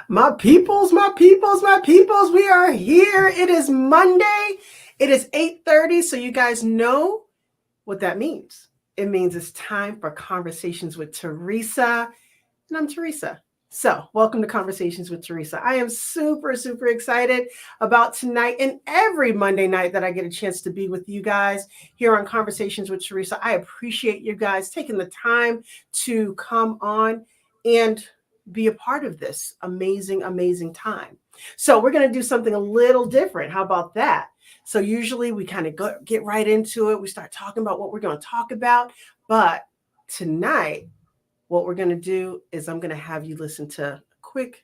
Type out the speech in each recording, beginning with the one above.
My peoples, my peoples, my peoples, we are here. It is Monday. It is 8:30, so you guys know what that means. It means it's time for Conversations with Teresa, and I'm Teresa. So, welcome to Conversations with Teresa. I am super excited about tonight and every Monday night that I get a chance to be with you guys here on Conversations with Teresa. I appreciate you guys taking the time to come on and be a part of this amazing time. So, we're going to do something a little different. How about that? So, usually we kind of get right into it. We start talking about what we're going to talk about. But tonight, what we're going to do is I'm going to have you listen to a quick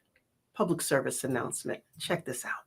public service announcement. Check this out.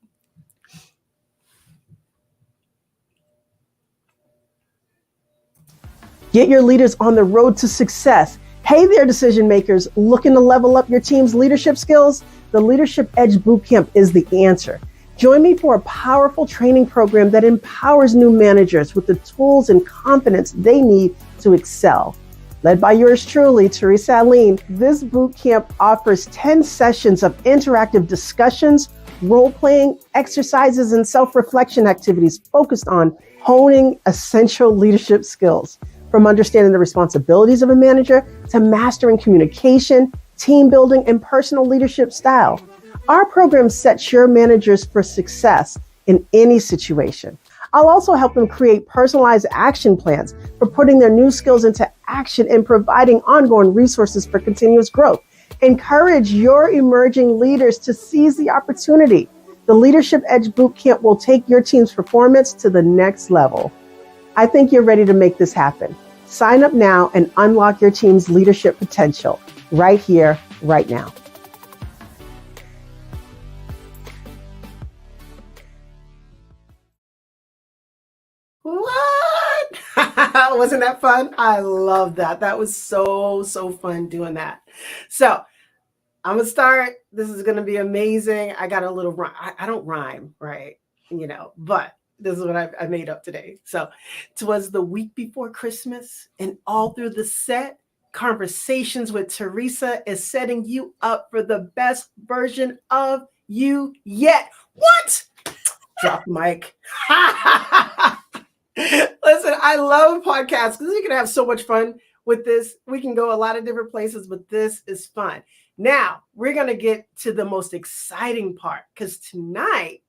Get your leaders on the road to success. Hey there, decision makers, looking to level up your team's leadership skills? The Leadership Edge Bootcamp is the answer. Join me for a powerful training program that empowers new managers with the tools and confidence they need to excel. Led by yours truly, Teresa Aline, this bootcamp offers 10 sessions of interactive discussions, role-playing, exercises, and self-reflection activities focused on honing essential leadership skills. From understanding the responsibilities of a manager to mastering communication, team building, and personal leadership style. Our program sets your managers for success in any situation. I'll also help them create personalized action plans for putting their new skills into action and providing ongoing resources for continuous growth. Encourage your emerging leaders to seize the opportunity. The Leadership Edge Bootcamp will take your team's performance to the next level. I think you're ready to make this happen. Sign up now and unlock your team's leadership potential right here, right now. What? Wasn't that fun? I love that. That was so fun doing that. So I'm going to start. This is going to be amazing. I got a little rhyme. I don't rhyme, right? But this is what I made up today. So it was the week before Christmas, and all through the set, Conversations with Teresa is setting you up for the best version of you yet. What? Drop mic. Listen, I love podcasts because you can have so much fun with this. We can go a lot of different places, but this is fun. Now, we're going to get to the most exciting part because tonight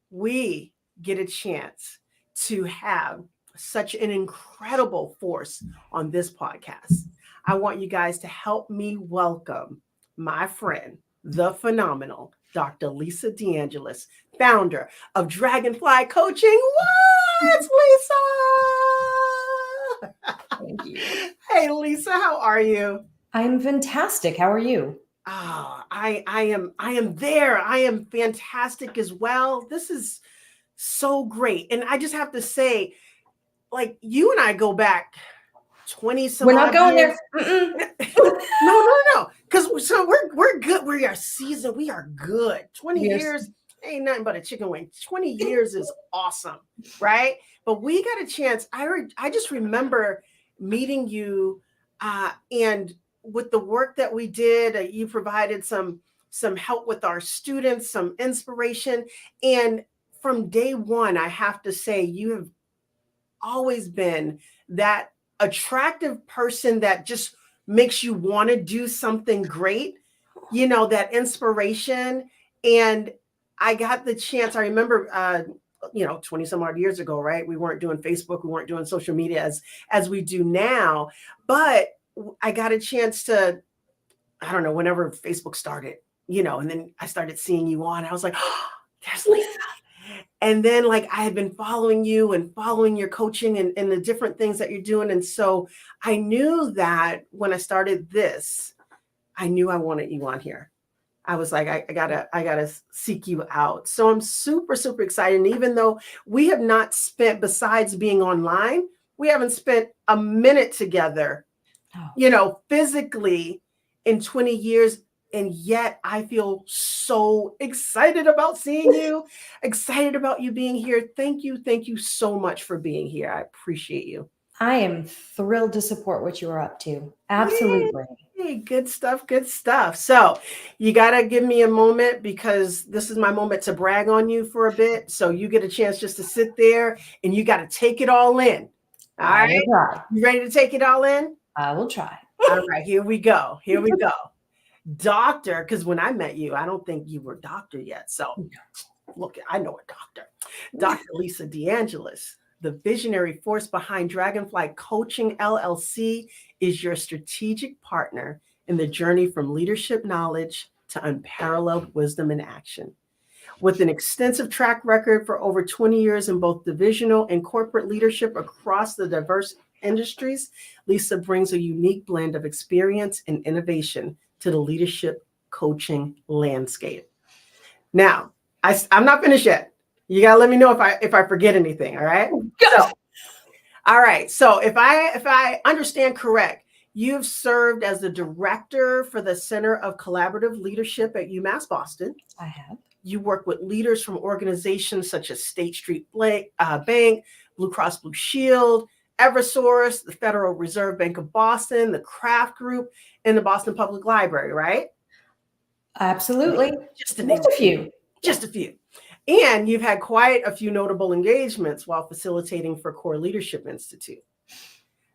we get a chance to have such an incredible force on this podcast. I want you guys to help me welcome my friend, the phenomenal Dr. Lisa DeAngelis, founder of DragonFly Coaching. What, Lisa? Thank you. Hey, Lisa, how are you? I'm fantastic. How are you? I am there. I am fantastic as well. This is so great. And I just have to say, like, you and I go back 20 some We're not going years. there. No. Because we're good. We are seasoned. We are good. 20 Yes. years ain't nothing but a chicken wing. 20 years is awesome, right? But we got a chance. I just remember meeting you and with the work that we did, you provided some help with our students, some inspiration. And from day one, I have to say, you have always been that attractive person that just makes you want to do something great, that inspiration. And I got the chance, I remember, 20 some odd years ago, right? We weren't doing Facebook, we weren't doing social media as we do now, but I got a chance to, I don't know, whenever Facebook started, and then I started seeing you on, I was like, oh, there's Lisa. And then I had been following you and following your coaching and the different things that you're doing. And so I knew that when I started this, I knew I wanted you on here. I was like, I gotta seek you out. So I'm super excited. And even though we have not spent, besides being online, we haven't spent a minute together, physically in 20 years. And yet I feel so excited about seeing you, excited about you being here. Thank you so much for being here. I appreciate you. I am thrilled to support what you are up to. Absolutely. Hey, good stuff, good stuff. So you got to give me a moment because this is my moment to brag on you for a bit. So you get a chance just to sit there and you got to take it all in. All I will right. try. You ready to take it all in? I will try. All right, here we go. Here we go. Doctor, because when I met you, I don't think you were doctor yet. So look, I know a doctor. Dr. Lisa DeAngelis, the visionary force behind DragonFly Coaching LLC, is your strategic partner in the journey from leadership knowledge to unparalleled wisdom in action. With an extensive track record for over 20 years in both divisional and corporate leadership across the diverse industries, Lisa brings a unique blend of experience and innovation to the leadership coaching landscape. Now, I'm not finished yet. You gotta let me know if I forget anything. All right. So, all right. So if I understand correct, you've served as the director for the Center of Collaborative Leadership at UMass Boston. I have. You work with leaders from organizations such as State Street Bank, Blue Cross Blue Shield, Eversource, the Federal Reserve Bank of Boston, the Kraft Group, and the Boston Public Library, right? Absolutely. Just a few. Just a few. And you've had quite a few notable engagements while facilitating for Core Leadership Institute.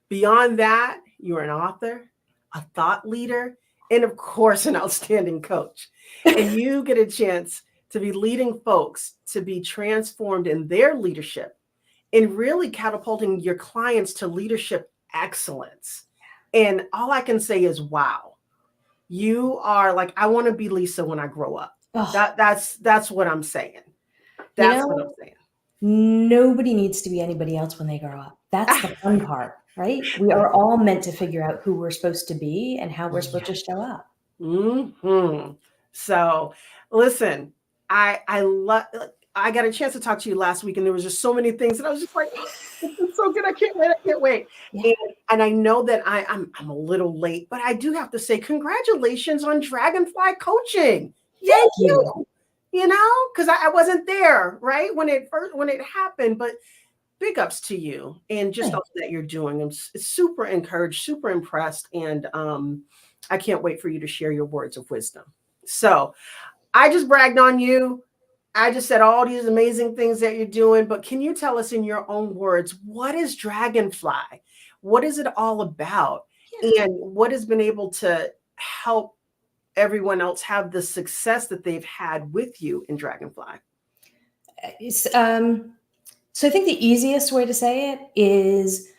Beyond that, you're an author, a thought leader, and of course, an outstanding coach. And you get a chance to be leading folks to be transformed in their leadership and really catapulting your clients to leadership excellence. And all I can say is, wow, you are like, I want to be Lisa when I grow up. Oh, That's what I'm saying. That's what I'm saying. Nobody needs to be anybody else when they grow up. That's the fun part, right? We are all meant to figure out who we're supposed to be and how we're supposed to show up. Mm-hmm. So listen, I got a chance to talk to you last week, and there was just so many things that I was just like, oh, this is so good. I can't wait. Yeah. And I know that I'm a little late, but I do have to say congratulations on DragonFly Coaching. Thank you. You know, because I wasn't there, right, when it happened, but big ups to you and just all that you're doing. I'm super encouraged, super impressed, and I can't wait for you to share your words of wisdom. So I just bragged on you. I just said all these amazing things that you're doing, but can you tell us in your own words, what is DragonFly? What is it all about? Yeah. And what has been able to help everyone else have the success that they've had with you in DragonFly? So I think the easiest way to say it is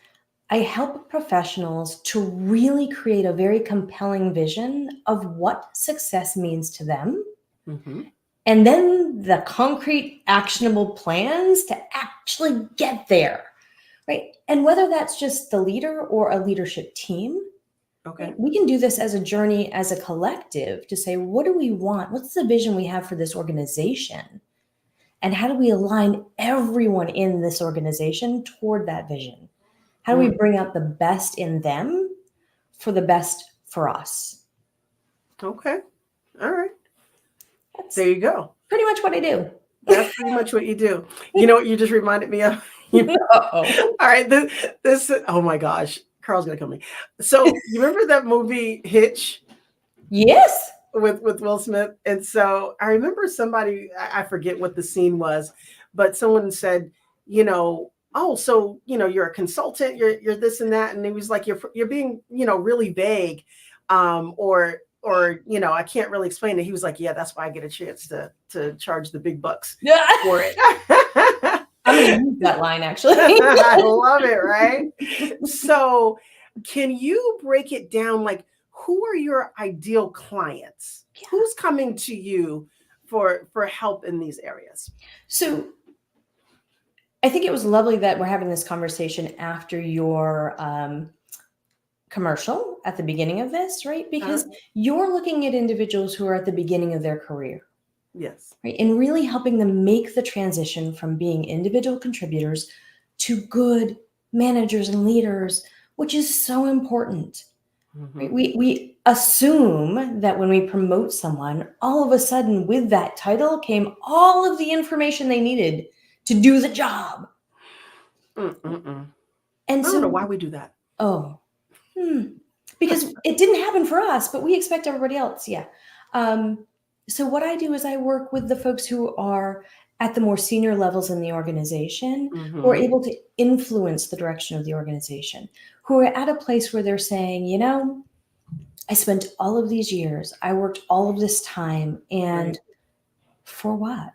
I help professionals to really create a very compelling vision of what success means to them. Mm-hmm. And then the concrete actionable plans to actually get there, right? And whether that's just the leader or a leadership team, okay, we can do this as a journey, as a collective to say, what do we want? What's the vision we have for this organization? And how do we align everyone in this organization toward that vision? How do we bring out the best in them for the best for us? Okay. All right. There you go. Pretty much what I do. That's pretty much what you do. You know what you just reminded me of? Uh-oh. All right. This, oh my gosh. Carl's going to kill me. So you remember that movie Hitch? Yes. With Will Smith. And so I remember somebody, I forget what the scene was, but someone said, you know, oh, so, you know, you're a consultant, you're this and that. And it was like, you're being, you know, really vague, or, you know, I can't really explain it. He was like, yeah, that's why I get a chance to charge the big bucks for it. I'm going to use that line, actually. I love it, right? So can you break it down? Like, who are your ideal clients? Yeah. Who's coming to you for help in these areas? So I think it was lovely that we're having this conversation after your commercial at the beginning of this, right? Because you're looking at individuals who are at the beginning of their career. Yes. Right. And really helping them make the transition from being individual contributors to good managers and leaders, which is so important. Mm-hmm. Right? We assume that when we promote someone, all of a sudden with that title came all of the information they needed to do the job. And I don't know why we do that. Oh, because it didn't happen for us, but we expect everybody else. Yeah. So what I do is I work with the folks who are at the more senior levels in the organization, who are Mm-hmm. able to influence the direction of the organization, who are at a place where they're saying, you know, I spent all of these years, I worked all of this time, and Right. for what?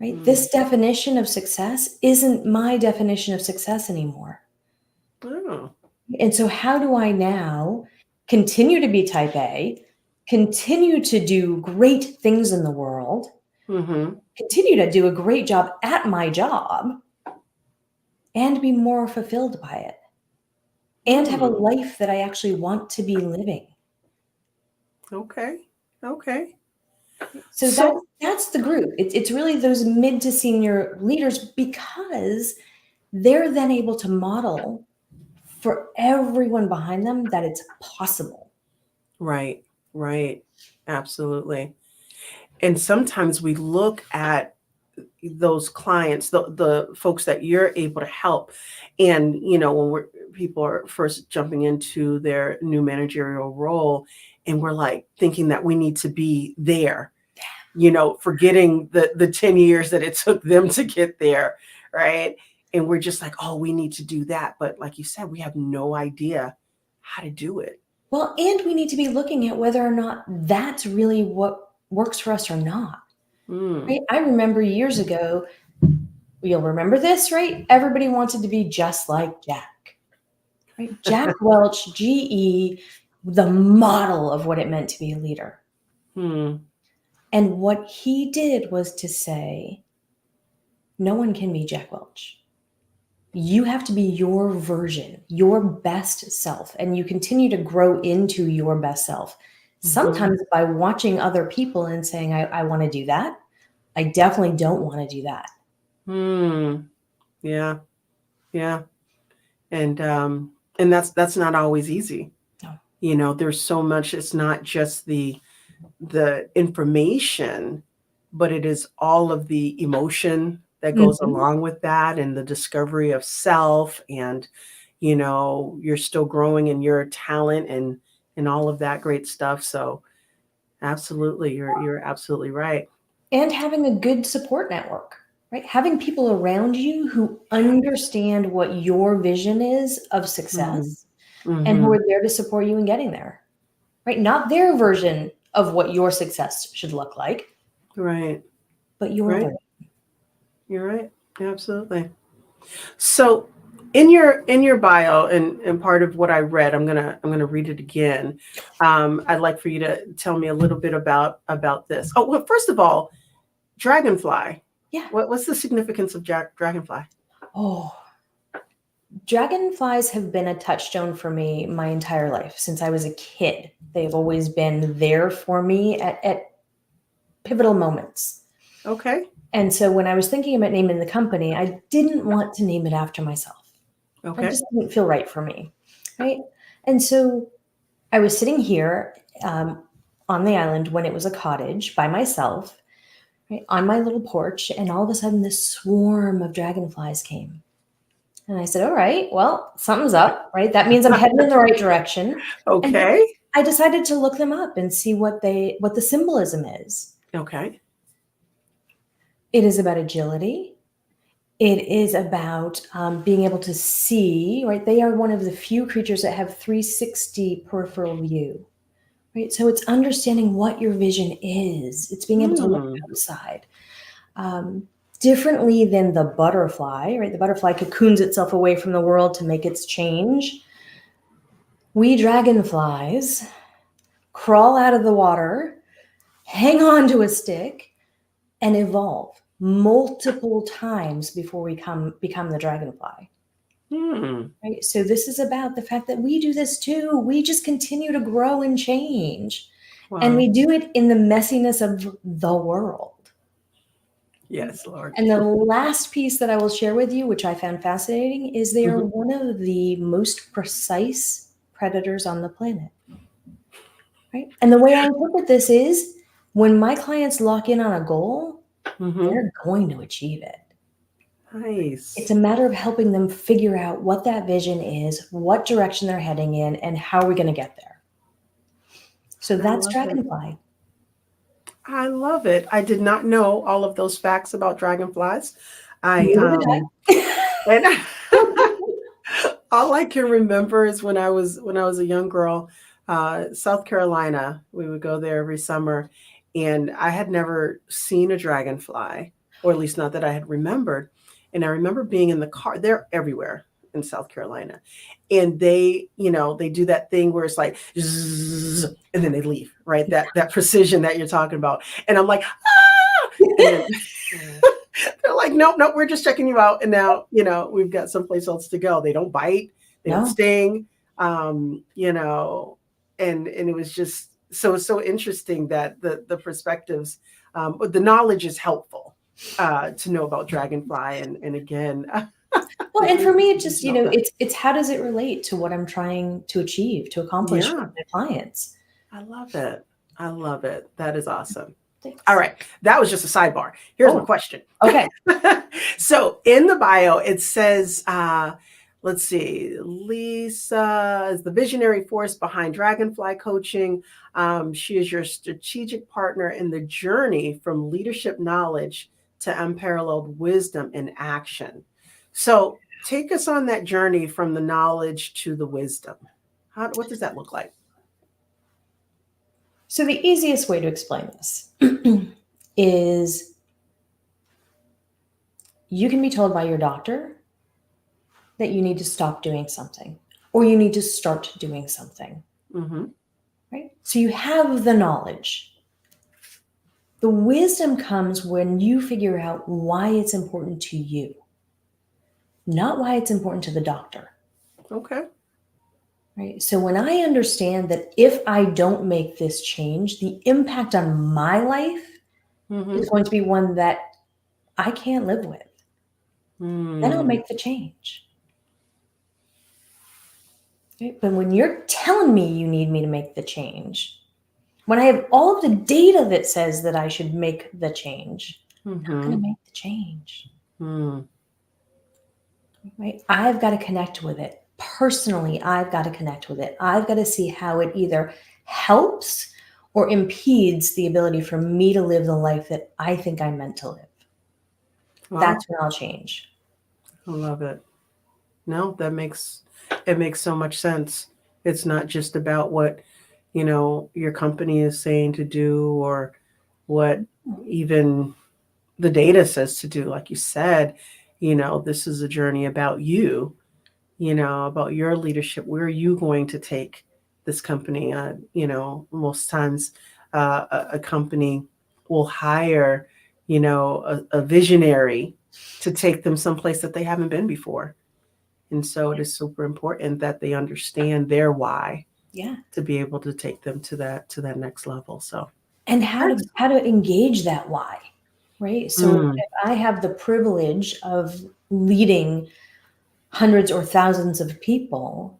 Right? Mm. This definition of success isn't my definition of success anymore. Oh. And so, how do I now continue to be type A, continue to do great things in the world, Mm-hmm. continue to do a great job at my job, and be more fulfilled by it, and have a Mm. life that I actually want to be living? Okay. Okay. So So, that's the group. It's really those mid to senior leaders, because they're then able to model for everyone behind them that it's possible. right, right. Absolutely. And sometimes we look at those clients, the folks that you're able to help, and when people are first jumping into their new managerial role, and we're like thinking that we need to be there, forgetting the 10 years that it took them to get there, right? And we're just like, oh, we need to do that, but like you said, we have no idea how to do it. Well, and we need to be looking at whether or not that's really what works for us or not. Mm. Right? I remember years ago, you'll remember this, right? Everybody wanted to be just like Jack. Right? Jack Welch, GE, the model of what it meant to be a leader. Hmm. And what he did was to say, no one can be Jack Welch. You have to be your version, your best self, and you continue to grow into your best self. Mhm. Sometimes by watching other people and saying, I want to do that. I definitely don't want to do that. Hmm. Yeah. Yeah. And that's not always easy. No. There's so much. It's not just the information, but it is all of the emotion that goes Mhm. along with that, and the discovery of self, and you're still growing in your talent, and all of that great stuff. So absolutely, you're absolutely right. And having a good support network, right? Having people around you who understand what your vision is of Mhm. success and who Mhm. are there to support you in getting there, right? Not their version of what your success should look like, Right. but your Right. version. You're right. Absolutely. So in your bio, and part of what I read, I'm gonna read it again. I'd like for you to tell me a little bit about this. Oh, well, first of all, dragonfly. Yeah. What's the significance of dragonfly? Oh, dragonflies have been a touchstone for me my entire life since I was a kid. They've always been there for me at pivotal moments. Okay. And so when I was thinking about naming the company, I didn't want to name it after myself. It Okay. just didn't feel right for me. Right. And so I was sitting here on the island when it was a cottage by myself, right, on my little porch. And all of a sudden, this swarm of dragonflies came. And I said, all right, well, something's up, right? That means I'm heading in the right direction. And Okay. I decided to look them up and see what the symbolism is. Okay. It is about agility. It is about being able to see, right? They are one of the few creatures that have 360 peripheral view, right? So it's understanding what your vision is. It's being able to look Hmm. outside. Differently than the butterfly, right? The butterfly cocoons itself away from the world to make its change. We dragonflies crawl out of the water, hang on to a stick, and evolve multiple times before we become the dragonfly. Hmm. Right? So this is about the fact that we do this too. We just continue to grow and change. And Wow. we do it in the messiness of the world. Yes, Lord. And the last piece that I will share with you, which I found fascinating, is they are Mhm. one of the most precise predators on the planet. Right? And the way I interpret this is when my clients lock in on a goal, Mhm. they're going to achieve it. Nice. It's a matter of helping them figure out what that vision is, what direction they're heading in, and how we're going to get there. So I that's love it. DragonFly. I love it. I did not know all of those facts about dragonflies. I Neither did and I. all I can remember is when I was a young girl, South Carolina. We would go there every summer, and I had never seen a dragonfly, or at least not that I had remembered. And I remember being in the car. They're everywhere in South Carolina, and they do that thing where it's like, zzz, and then they leave. Right, that precision that you're talking about. And I'm like, ah, and then they're like, nope, nope, we're just checking you out. And now, we've got someplace else to go. They don't bite, they don't No. sting, you know, and it was just it's so interesting that the perspectives, the knowledge is helpful to know about dragonfly. And again, Well, and for me, it just just, love that. it's how does it relate to what I'm trying to achieve, to accomplish with Yeah, my clients? I love it. I love it. That is awesome. Thanks. All right. That was just a sidebar. Here's my Oh, question. okay. So in the bio, it says, let's see, Lisa is the visionary force behind DragonFly Coaching. She is your strategic partner in the journey from leadership knowledge to unparalleled wisdom in action. So take us on that journey from the knowledge to the wisdom. What does that look like? So the easiest way to explain this is you can be told by your doctor that you need to stop doing something or you need to start doing something, Mm-hmm. right? So you have the knowledge. The wisdom comes when you figure out why it's important to you, not why it's important to the doctor, Okay. right? So when I understand that if I don't make this change, the impact on my life Mm-hmm. is going to be one that I can't live with, then I'll make the change. Right? But when you're telling me you need me to make the change, when I have all of the data that says that I should make the change, I'm not going to make the change. Mm-hmm. Right? I've got to connect with it. Personally, I've got to connect with it. I've got to see how it either helps or impedes the ability for me to live the life that I think I'm meant to live. Wow. That's when I'll change. I love it. No, it makes so much sense. It's not just about what, your company is saying to do or what even the data says to do. Like you said, this is a journey about you, about your leadership. Where are you going to take this company? Most times a company will hire, a visionary to take them someplace that they haven't been before. And so it is super important that they understand their why Yeah. to be able to take them to that next level. So And how to engage that why, right? So if I have the privilege of leading hundreds or thousands of people,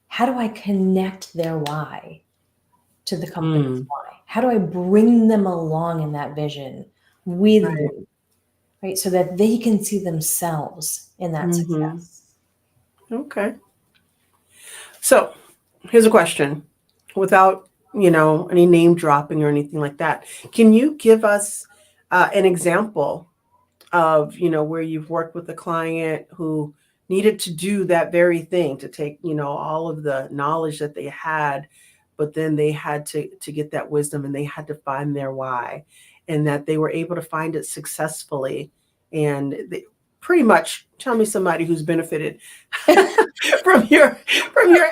how do I connect their why to the company's why? How do I bring them along in that vision with Right. you, right? So that they can see themselves in that success. Okay. So here's a question without, any name dropping or anything like that. Can you give us an example of, where you've worked with a client who needed to do that very thing to take, all of the knowledge that they had, but then they had to get that wisdom and they had to find their why, and that they were able to find it successfully. And they pretty much tell me somebody who's benefited from your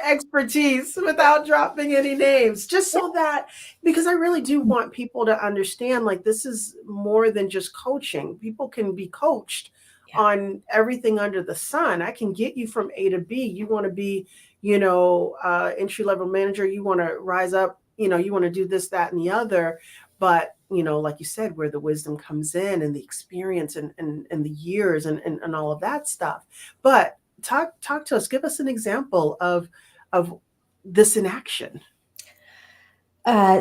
expertise without dropping any names, just so that, because I really do want people to understand, like, this is more than just coaching. People can be coached on everything under the sun. I can get you from A to B. You want to be, entry level manager, you want to rise up, you want to do this, that, and the other. But, like you said, where the wisdom comes in and the experience and the years and all of that stuff. But talk to us, give us an example of this in action. So I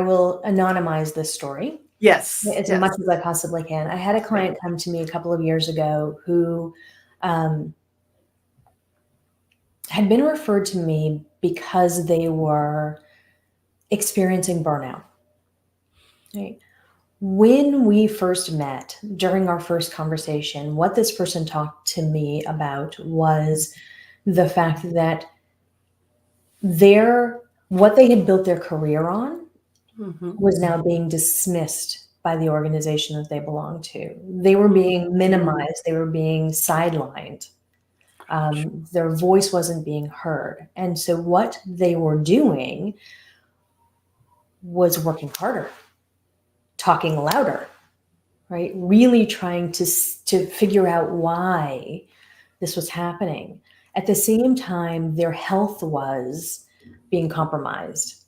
will anonymize this story. Yes. as Yes. much as I possibly can. I had a client come to me a couple of years ago who had been referred to me because they were experiencing burnout. Right? When we first met, during our first conversation, what this person talked to me about was the fact that what they had built their career on was now being dismissed by the organization that they belonged to. They were being minimized. They were being sidelined. Their voice wasn't being heard. And so what they were doing was working harder, talking louder, right? Really trying to figure out why this was happening. At the same time, their health was being compromised.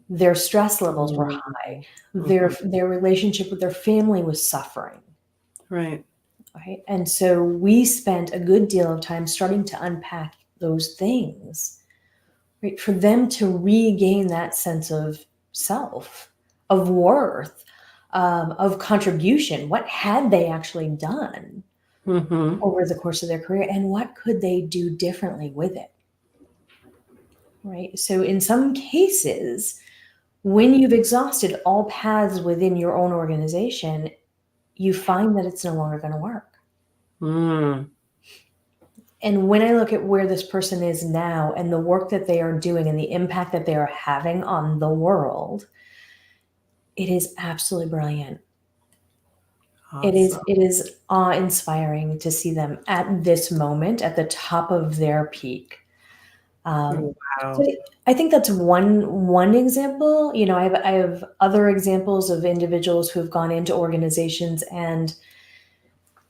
Their stress levels were high. Their relationship with their family was suffering. Right. Right. And so we spent a good deal of time starting to unpack those things, right? For them to regain that sense of self, of worth, of contribution. What had they actually done over the course of their career, and what could they do differently with it? Right. So in some cases, when you've exhausted all paths within your own organization, you find that it's no longer going to work. And when I look at where this person is now and the work that they are doing and the impact that they are having on the world, it is absolutely brilliant. Awesome. It is awe-inspiring to see them at this moment at the top of their peak. Wow. So I think that's one example. You know, I have other examples of individuals who have gone into organizations and,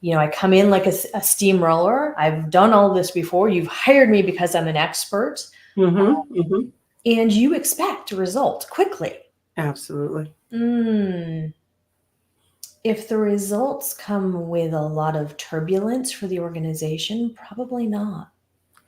you know, I come in like a steamroller. I've done all this before. You've hired me because I'm an expert. And you expect a result quickly. Absolutely. If the results come with a lot of turbulence for the organization, probably not.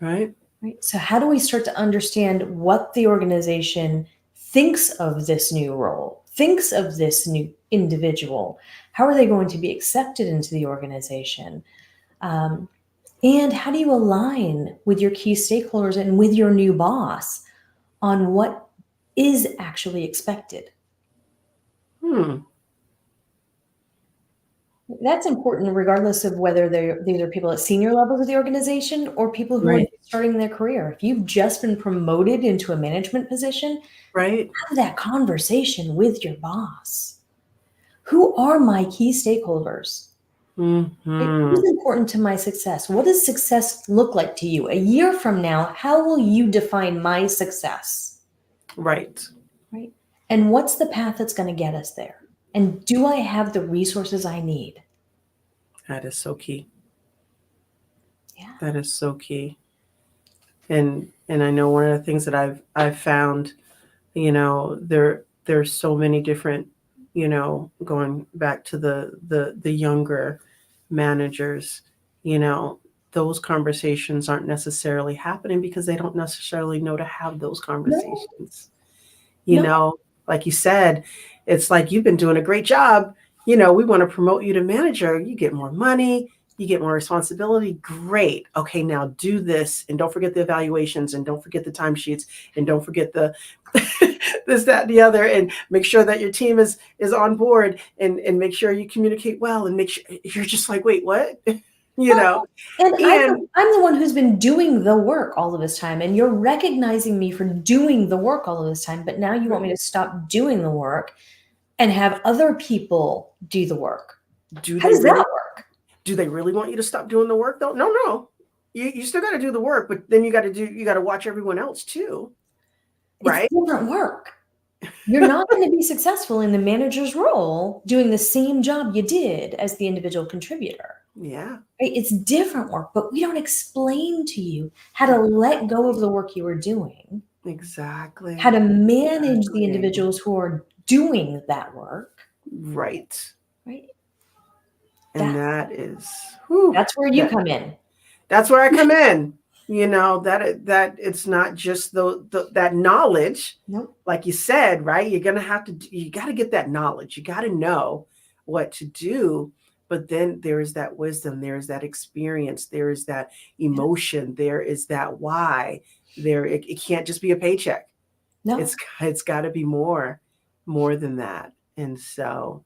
Right. Right. So how do we start to understand what the organization thinks of this new role, thinks of this new individual? How are they going to be accepted into the organization? And how do you align with your key stakeholders and with your new boss on what is actually expected? That's important regardless of whether these are people at senior levels of the organization or people who are starting their career. If you've just been promoted into a management position, Right. have that conversation with your boss. Who are my key stakeholders? Who's important to my success? What does success look like to you? A year from now, how will you define my success? Right. Right. And what's the path that's going to get us there? And do I have the resources I need? That is so key. Yeah. That is so key. And I know one of the things that I've found, you know, there's so many different, you know, going back to the younger managers, you know, those conversations aren't necessarily happening because they don't necessarily know to have those conversations. You know, like you said, it's like you've been doing a great job. You know, we want to promote you to manager. You get more money, you get more responsibility. Great. Okay, now do this. And don't forget the evaluations and don't forget the timesheets and don't forget the this, that, and the other. And make sure that your team is on board and make sure you communicate well and make sure you're just like, wait, what? You know, and I'm the one who's been doing the work all of this time, and you're recognizing me for doing the work all of this time, but now you want me to stop doing the work and have other people do the work. How does that work? Do they really want you to stop doing the work though? No. You still got to do the work, but then you got to watch everyone else too. Right? It's different work. You're not going to be successful in the manager's role doing the same job you did as the individual contributor. Yeah. Right? It's different work, but we don't explain to you how to let go of the work you were doing. Exactly. How to manage the individuals who are doing that work. Right. Right. And that is that's where you come in. That's where I come in. that it's not just that knowledge, Nope. like you said, right? You got to get that knowledge. You got to know what to do. But then there is that wisdom, there is that experience, there is that emotion, there is that why. It can't just be a paycheck. No. It's got to be more than that. And so,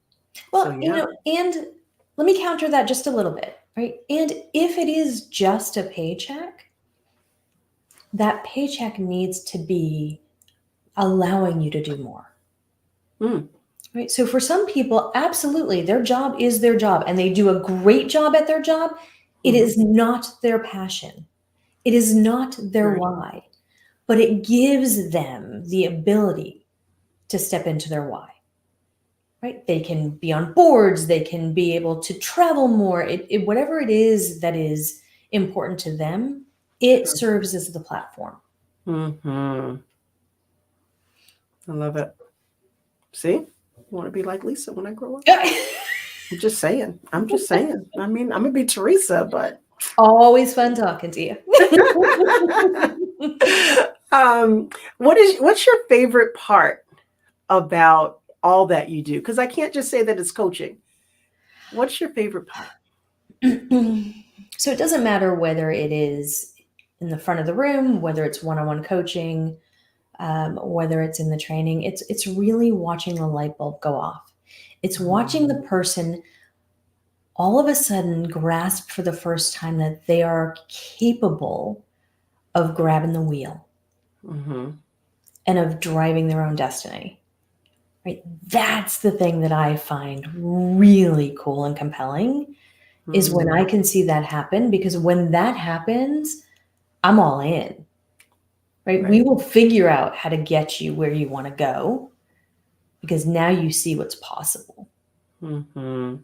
Well, yeah. and let me counter that just a little bit, right? And if it is just a paycheck, that paycheck needs to be allowing you to do more. Mm. Right? So for some people, absolutely, their job is their job and they do a great job at their job. It is not their passion. It is not their Right. why, but it gives them the ability to step into their why. Right? They can be on boards, they can be able to travel more. Whatever it is that is important to them, it serves as the platform. Mm-hmm. I love it. See, I want to be like Lisa when I grow up. I'm just saying. I mean, I'm gonna be Teresa, but Always fun talking to you. what's your favorite part about all that you do? Because I can't just say that it's coaching. What's your favorite part? So it doesn't matter whether it is in the front of the room, whether it's one-on-one coaching, whether it's in the training. It's really watching the light bulb go off. It's watching the person all of a sudden grasp for the first time that they are capable of grabbing the wheel and of driving their own destiny. Right? That's the thing that I find really cool and compelling is when I can see that happen, because when that happens, I'm all in. Right? We will figure out how to get you where you want to go because now you see what's possible. Mm-hmm.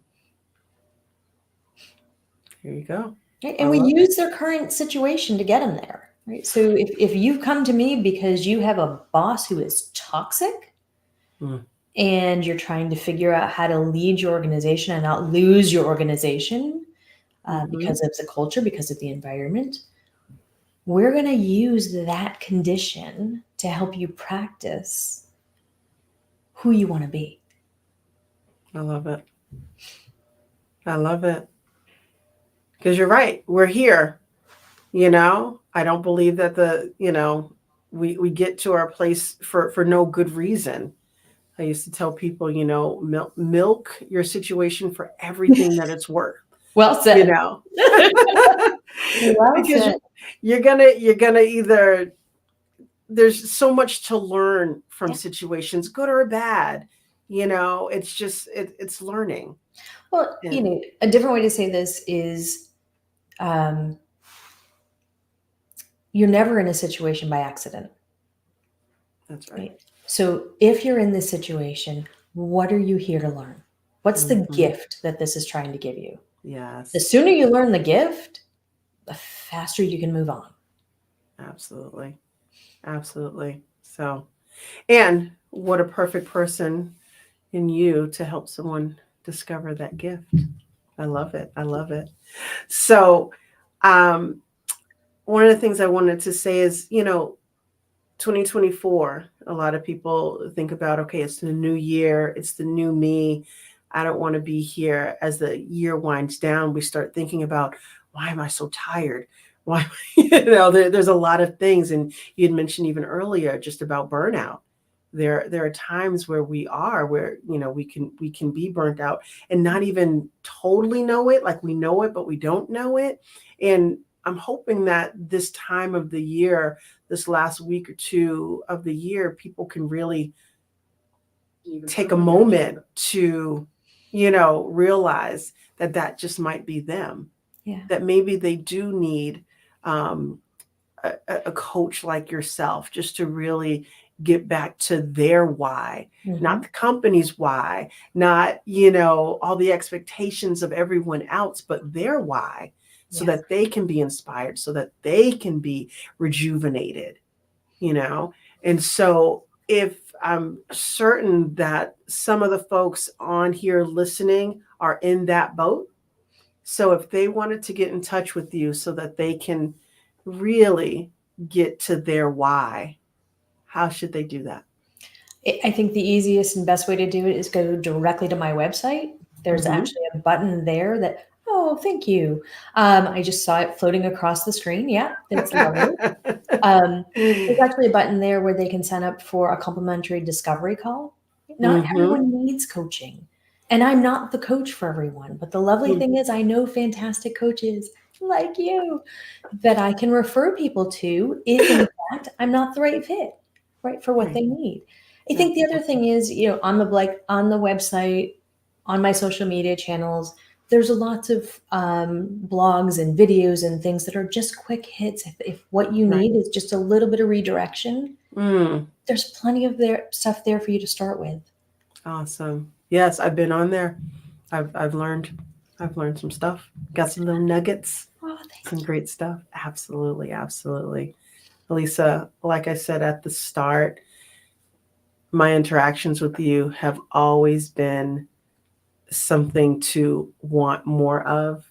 Here you go. Right? And we use their current situation to get them there. Right? So if you've come to me because you have a boss who is toxic and you're trying to figure out how to lead your organization and not lose your organization because of the culture, because of the environment, we're going to use that condition to help you practice who you want to be. I love it. I love it. Because you're right. We're here. I don't believe that we get to our place for no good reason. I used to tell people, milk your situation for everything that it's worth. Well said. Well Because said. you're gonna either, there's so much to learn from situations, good or bad. It's just it's learning. Well, a different way to say this is you're never in a situation by accident. That's right. So if you're in this situation, what are you here to learn? What's the gift that this is trying to give you? Yes. The sooner you learn the gift, the faster you can move on. Absolutely. Absolutely. So, and what a perfect person in you to help someone discover that gift. I love it. I love it. So, one of the things I wanted to say is, 2024, a lot of people think about, okay, it's the new year, it's the new me. I don't want to be here. As the year winds down, we start thinking about, why am I so tired? Why, there's a lot of things. And you had mentioned even earlier just about burnout. There are times where we can be burnt out and not even totally know it, like we know it, but we don't know it. And I'm hoping that this time of the year, this last week or two of the year, people can really take a moment to, realize that just might be them. Yeah. That maybe they do need a coach like yourself just to really get back to their why, not the company's why, not, all the expectations of everyone else, but their why, so that they can be inspired, so that they can be rejuvenated, And so if I'm certain that some of the folks on here listening are in that boat, so if they wanted to get in touch with you so that they can really get to their why, how should they do that? I think the easiest and best way to do it is go directly to my website. There's Mhm. actually a button there that, oh, thank you. I just saw it floating across the screen. Yeah, that's lovely. There's actually a button there where they can sign up for a complimentary discovery call. Not Mhm. everyone needs coaching, and I'm not the coach for everyone. But the lovely Mm. thing is, I know fantastic coaches like you that I can refer people to if, in fact, I'm not the right fit, right, for what Right. they need. I think That's the other thing is, on the website, on my social media channels, there's a lots of blogs and videos and things that are just quick hits. If what you right. need is just a little bit of redirection, Mm. there's plenty of stuff there for you to start with. Awesome. Yes, I've been on there. I've learned some stuff. Got some little nuggets, Oh, some thank you. great stuff. Absolutely, absolutely. Lisa, like I said at the start, my interactions with you have always been something to want more of,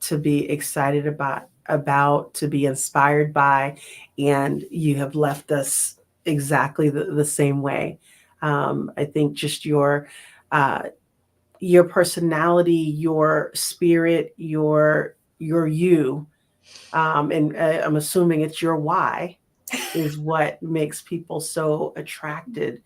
to be excited about, to be inspired by, and you have left us exactly the same way. I think just uh, your personality, your spirit, your you, and I'm assuming it's your why, is what makes people so attracted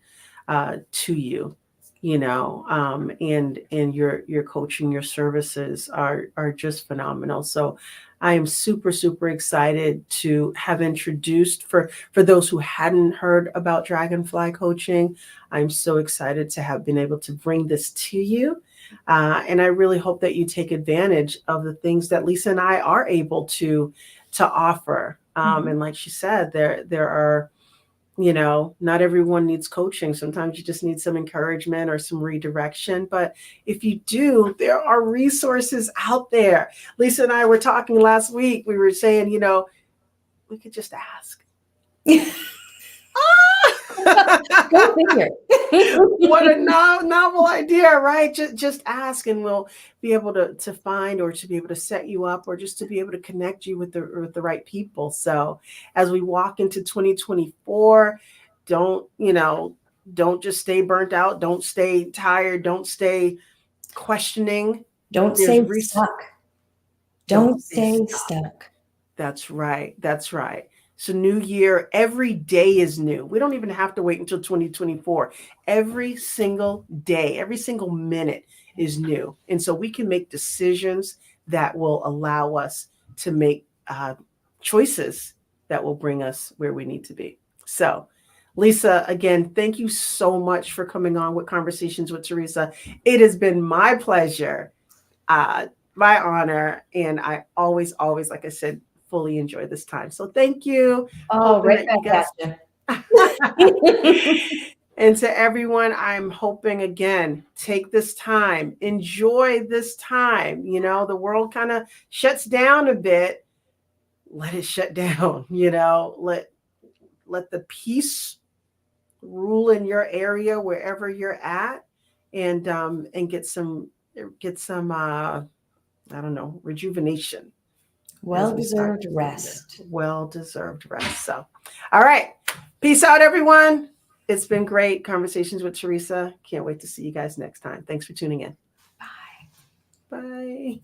to you, and your coaching, your services are just phenomenal. So I am super, super excited to have introduced, for those who hadn't heard about Dragonfly Coaching. I'm so excited to have been able to bring this to you. And I really hope that you take advantage of the things that Lisa and I are able to offer. Mhm. And like she said, there are, not everyone needs coaching. Sometimes you just need some encouragement or some redirection. But if you do, there are resources out there. Lisa and I were talking last week. We were saying, we could just ask. Go figure. What a novel idea, right? Just ask, and we'll be able to find, or to be able to set you up, or just to be able to connect you with the right people. So as we walk into 2024, don't just stay burnt out, don't stay tired, don't stay questioning. Don't There's stay stuck. Don't Don't stay stay stuck. stuck. That's right. That's right. So, new year, every day is new. We don't even have to wait until 2024. Every single day, every single minute is new. And so we can make decisions that will allow us to make choices that will bring us where we need to be. So, Lisa, again, thank you so much for coming on with Conversations with Teresa. It has been my pleasure, uh, my honor. And I always, always, like I said, fully enjoy this time. So thank you. Oh, Hoping right that you back guys. at you. And to everyone, I'm hoping, again, take this time, enjoy this time. The world kind of shuts down a bit. Let it shut down. Let the peace rule in your area, wherever you're at, and get some I don't know, rejuvenation, as we start Well-deserved the new year. rest. Well-deserved rest. So, all right. Peace out, everyone. It's been great conversations with Teresa. Can't wait to see you guys next time. Thanks for tuning in. Bye. Bye.